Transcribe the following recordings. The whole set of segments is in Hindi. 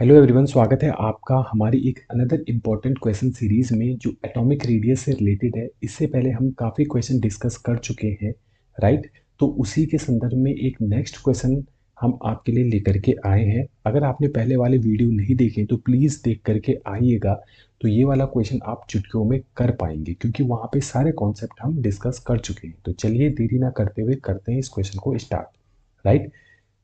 हेलो एवरीवन, स्वागत है आपका हमारी एक अनदर इम्पॉर्टेंट क्वेश्चन सीरीज में जो एटॉमिक रेडियस से रिलेटेड है। इससे पहले हम काफ़ी क्वेश्चन डिस्कस कर चुके हैं, राइट। तो उसी के संदर्भ में एक नेक्स्ट क्वेश्चन हम आपके लिए लेकर के आए हैं। अगर आपने पहले वाले वीडियो नहीं देखे तो प्लीज़ देख करके आइएगा, तो ये वाला क्वेश्चन आप चुटकियों में कर पाएंगे क्योंकि वहाँ पे सारे कॉन्सेप्ट हम डिस्कस कर चुके हैं। तो चलिए देरी ना करते हुए करते हैं इस क्वेश्चन को स्टार्ट, राइट।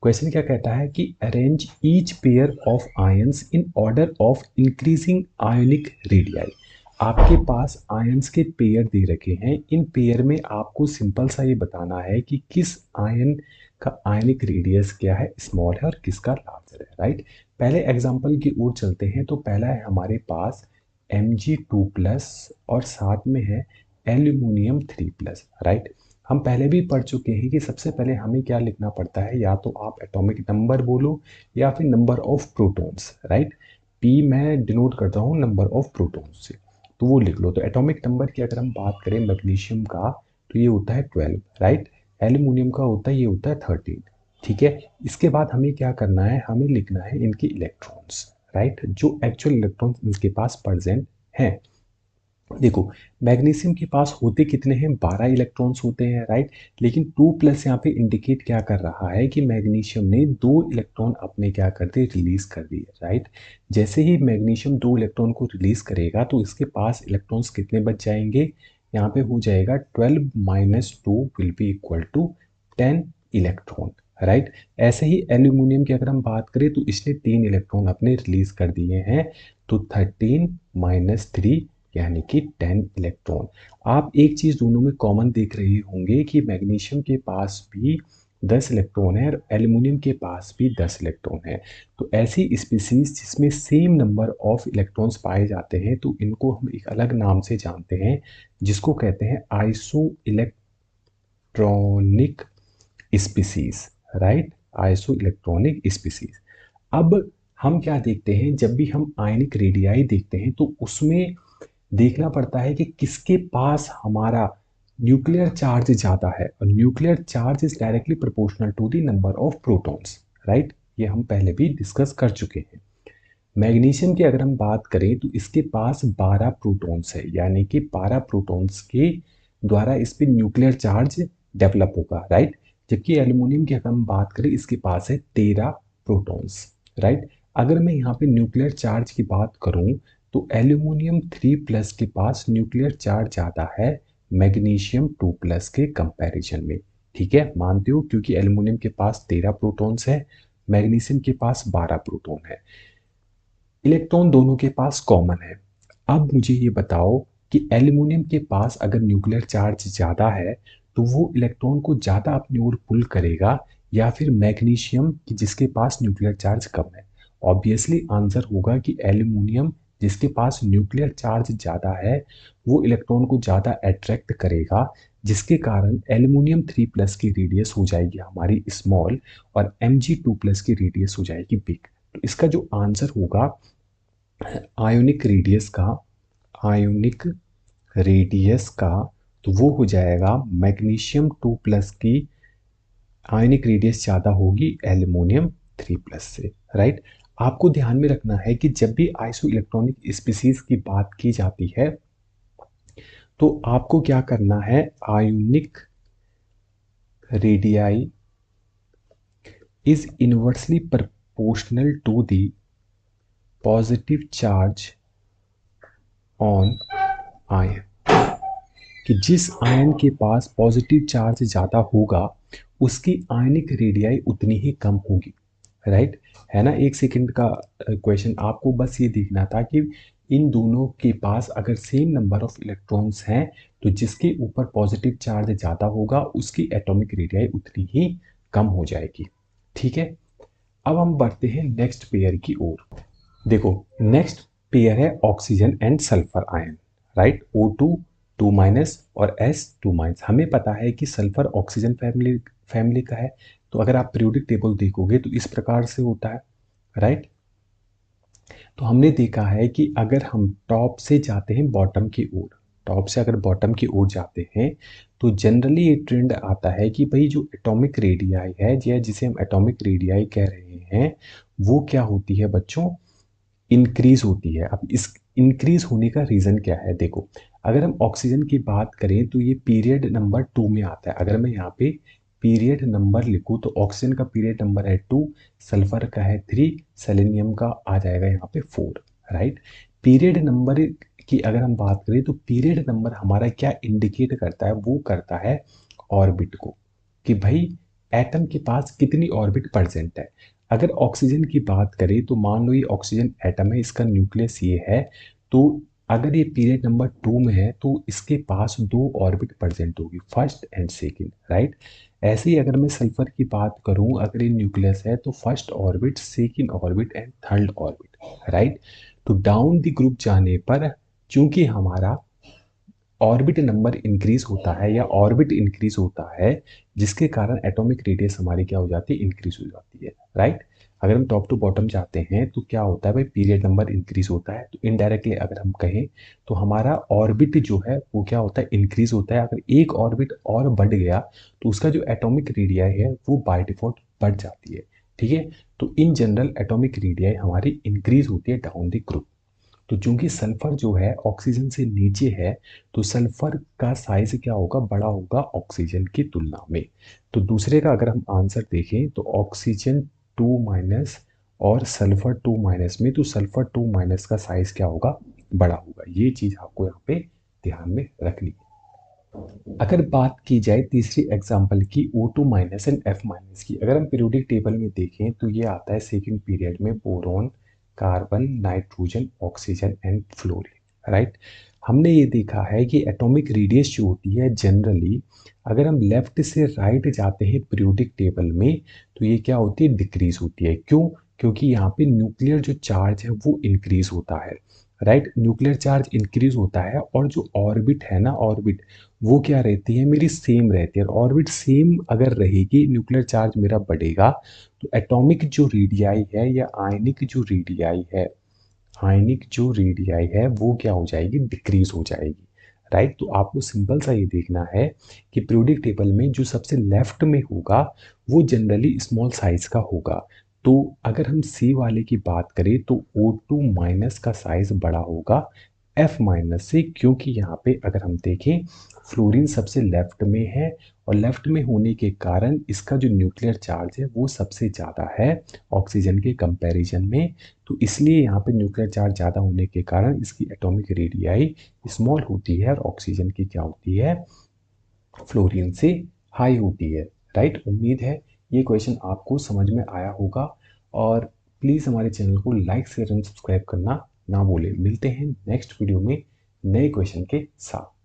क्वेश्चन क्या कहता है कि arrange each pair of ions in order of increasing ionic radii. आपके पास आयंस के पेयर दे रखे हैं। इन पेयर में आपको सिंपल सा ये बताना है कि किस आयन का आयनिक रेडियस क्या है, स्मॉल है, और किसका लार्जर है, राइट। पहले एग्जांपल की ओर चलते हैं। तो पहला है हमारे पास Mg2+ और साथ में है एल्यूमिनियम 3+, राइट। हम पहले भी पढ़ चुके हैं कि सबसे पहले हमें क्या लिखना पड़ता है, या तो आप एटॉमिक नंबर बोलो या फिर number of protons, right. P मैं डिनोट करता हूँ नंबर ऑफ प्रोटॉन्स से, तो वो लिख लो। तो एटॉमिक नंबर की अगर हम बात करें मैग्नीशियम का, तो ये होता है 12, राइट। एल्यूमिनियम का होता है, ये होता है 13, ठीक है। इसके बाद हमें क्या करना है, हमें लिखना है इनके इलेक्ट्रॉन्स, राइट, जो एक्चुअल इलेक्ट्रॉन्स इनके पास प्रेजेंट हैं। देखो, मैग्नीशियम के पास होते कितने हैं, 12 इलेक्ट्रॉन्स होते हैं, राइट। लेकिन 2+ यहाँ पे इंडिकेट क्या कर रहा है कि मैग्नीशियम ने 2 इलेक्ट्रॉन अपने क्या कर दिए, रिलीज कर दिए, राइट। जैसे ही मैग्नीशियम 2 इलेक्ट्रॉन को रिलीज करेगा तो इसके पास इलेक्ट्रॉन्स कितने बच जाएंगे, यहाँ पे हो जाएगा 12 - 2 will be equal to 10 electron, right. ऐसे ही एल्यूमिनियम की अगर हम बात करें तो इसने 3 इलेक्ट्रॉन अपने रिलीज कर दिए हैं, तो 13 - 3 यानी कि 10 इलेक्ट्रॉन। आप एक चीज दोनों में कॉमन देख रहे होंगे कि मैग्नीशियम के पास भी 10 इलेक्ट्रॉन है और एल्यूमिनियम के पास भी 10 इलेक्ट्रॉन है। तो ऐसी स्पीसीज जिसमें सेम नंबर ऑफ इलेक्ट्रॉन्स पाए जाते हैं तो इनको हम एक अलग नाम से जानते हैं, जिसको कहते हैं iso electronic species, right. Iso electronic species. अब हम क्या देखते हैं, जब भी हम आयनिक रेडियाई देखते हैं तो उसमें देखना पड़ता है कि किसके पास हमारा न्यूक्लियर चार्ज ज़्यादा है, और nuclear charge is directly proportional to the number of protons, right. ये हम पहले भी डिस्कस कर चुके हैं। मैग्नीशियम की अगर हम बात करें तो इसके पास 12 प्रोटॉन्स है, यानी कि 12 प्रोटॉन्स के द्वारा इस पर न्यूक्लियर चार्ज डेवलप होगा, राइट। जबकि एल्यूमिनियम की अगर हम बात करें, इसके पास है 13 प्रोटॉन्स, राइट। अगर मैं यहाँ पे न्यूक्लियर चार्ज की बात करूँ तो एल्यूमिनियम 3+ के पास न्यूक्लियर चार्ज ज़्यादा है मैग्नीशियम 2+ के कंपैरिजन में, ठीक है, मानते हो, क्योंकि एल्यूमिनियम के पास 13 प्रोटॉन्स है, मैग्नीशियम के पास 12 प्रोटॉन है। इलेक्ट्रॉन दोनों के पास कॉमन है। अब मुझे ये बताओ कि एल्यूमिनियम के पास अगर न्यूक्लियर चार्ज ज़्यादा है तो वो इलेक्ट्रॉन को ज़्यादा अपनी ओर पुल करेगा, या फिर मैग्नीशियम कि जिसके पास न्यूक्लियर चार्ज कम है। ऑब्वियसली आंसर होगा कि एल्यूमिनियम, जिसके पास न्यूक्लियर चार्ज ज़्यादा है, वो इलेक्ट्रॉन को ज़्यादा अट्रैक्ट करेगा, जिसके कारण एल्यूमिनियम 3+ की रेडियस हो जाएगी हमारी स्मॉल, और Mg2+ की रेडियस हो जाएगी बिग। तो इसका जो आंसर होगा आयोनिक रेडियस का, आयोनिक रेडियस का, तो वो हो जाएगा मैग्नीशियम 2+ की आयोनिक रेडियस ज़्यादा होगी एल्यूमिनियम 3+ से, राइट। आपको ध्यान में रखना है कि जब भी आइसो इलेक्ट्रॉनिक स्पीसीज की बात की जाती है तो आपको क्या करना है, ionic radii is inversely proportional to the positive charge on ion, कि जिस आयन के पास पॉजिटिव चार्ज ज़्यादा होगा उसकी आयनिक रेडियाई उतनी ही कम होगी, राइट। है ना, एक सेकंड का क्वेश्चन। आपको बस ये देखना था कि इन दोनों के पास अगर सेम नंबर ऑफ इलेक्ट्रॉन्स हैं तो जिसके ऊपर पॉजिटिव चार्ज ज़्यादा होगा उसकी एटॉमिक रेडियाई उतनी ही कम हो जाएगी, ठीक है। अब हम बढ़ते हैं नेक्स्ट पेयर की ओर। देखो, नेक्स्ट पेयर है oxygen and sulphur ion, right. O2 2- और S2-। हमें पता है कि सल्फर ऑक्सीजन फैमिली फैमिली का है। तो अगर आप पीरियोडिक टेबल देखोगे तो इस प्रकार से होता है, राइट। तो हमने देखा है कि अगर हम टॉप से जाते हैं बॉटम की ओर, टॉप से अगर बॉटम की ओर जाते हैं तो जनरली ये ट्रेंड आता है कि भाई जो एटॉमिक रेडियाई है, या जिसे हम एटॉमिक रेडियाई कह रहे हैं, वो क्या होती है बच्चों, इंक्रीज होती है। अब इस इंक्रीज होने का रीज़न क्या है, देखो अगर हम ऑक्सीजन की बात करें तो ये पीरियड नंबर 2 में आता है। अगर मैं यहाँ पे पीरियड नंबर लिखूँ तो ऑक्सीजन का पीरियड नंबर है 2, सल्फर का है 3, सेलेनियम का आ जाएगा यहाँ पे 4, राइट। पीरियड नंबर की अगर हम बात करें तो पीरियड नंबर हमारा क्या इंडिकेट करता है, वो करता है ऑर्बिट को, कि भाई एटम के पास कितनी ऑर्बिट प्रेजेंट है। अगर ऑक्सीजन की बात करें तो मान लो ये ऑक्सीजन एटम है, इसका न्यूक्लियस ये है, तो अगर ये पीरियड नंबर 2 में है तो इसके पास 2 ऑर्बिट प्रेजेंट होगी, फर्स्ट एंड सेकंड, राइट। ऐसे ही अगर मैं सल्फर की बात करूं, अगर ये न्यूक्लियस है तो first orbit, second orbit and third orbit, right. तो डाउन द ग्रुप जाने पर चूंकि हमारा ऑर्बिट नंबर इंक्रीज होता है या ऑर्बिट इंक्रीज होता है, जिसके कारण एटॉमिक रेडियस हमारी क्या हो जाती है, इंक्रीज हो जाती है, राइट। अगर हम टॉप टू बॉटम जाते हैं तो क्या होता है भाई, पीरियड नंबर इंक्रीज होता है, तो इनडायरेक्टली अगर हम कहें तो हमारा ऑर्बिट जो है वो क्या होता है, इंक्रीज होता है। अगर एक ऑर्बिट और बढ़ गया तो उसका जो एटॉमिक रेडियाई है वो बाय डिफॉल्ट बढ़ जाती है, ठीक है। तो इन जनरल एटॉमिक रेडियाई हमारी इंक्रीज होती है डाउन द ग्रुप। तो चूंकि सल्फर जो है ऑक्सीजन से नीचे है, तो सल्फर का साइज क्या होगा, बड़ा होगा ऑक्सीजन की तुलना में। तो दूसरे का अगर हम आंसर देखें तो ऑक्सीजन 2 माइनस और सल्फर 2 माइनस में, तो सल्फर 2 माइनस का साइज क्या होगा, बड़ा होगा। ये चीज आपको यहाँ पे ध्यान में रखनी है। अगर बात की जाए तीसरी एग्जाम्पल की, O2 minus and F minus की, अगर हम पीरियोडिक टेबल में देखें तो ये आता है सेकंड पीरियड में boron, carbon, nitrogen, oxygen and fluorine, right. हमने ये देखा है कि एटॉमिक रेडियस जो होती है जनरली, अगर हम लेफ्ट से राइट जाते हैं पीरियोडिक टेबल में तो ये क्या होती है, डिक्रीज होती है। क्यों? क्योंकि यहाँ पे न्यूक्लियर जो चार्ज है वो इंक्रीज होता है, राइट। न्यूक्लियर चार्ज इंक्रीज होता है और जो ऑर्बिट है ना, ऑर्बिट वो क्या रहती है, मेरी सेम रहती है। ऑर्बिट सेम अगर रहेगी, न्यूक्लियर चार्ज मेरा बढ़ेगा, तो एटॉमिक जो रेडियाई है या आयनिक जो रेडियाई है, आयनिक जो रेडियाई है वो क्या हो जाएगी, डिक्रीज हो जाएगी, राइट। तो आपको सिंपल सा ये देखना है कि पीरियोडिक टेबल में जो सबसे लेफ्ट में होगा वो जनरली स्मॉल साइज का होगा। तो अगर हम सी वाले की बात करें तो O2 माइनस का साइज बड़ा होगा F माइनस से, क्योंकि यहाँ पे अगर हम देखें फ्लोरीन सबसे लेफ्ट में है और लेफ्ट में होने के कारण इसका जो न्यूक्लियर चार्ज है वो सबसे ज़्यादा है ऑक्सीजन के कंपैरिजन में। तो इसलिए यहाँ पे न्यूक्लियर चार्ज ज़्यादा होने के कारण इसकी एटॉमिक रेडियाई स्मॉल होती है और ऑक्सीजन की क्या होती है, फ्लोरीन से हाई होती है, राइट। उम्मीद है ये क्वेश्चन आपको समझ में आया होगा, और प्लीज़ हमारे चैनल को लाइक शेयर एंड सब्सक्राइब करना ना भूलें। मिलते हैं नेक्स्ट वीडियो में नए क्वेश्चन के साथ।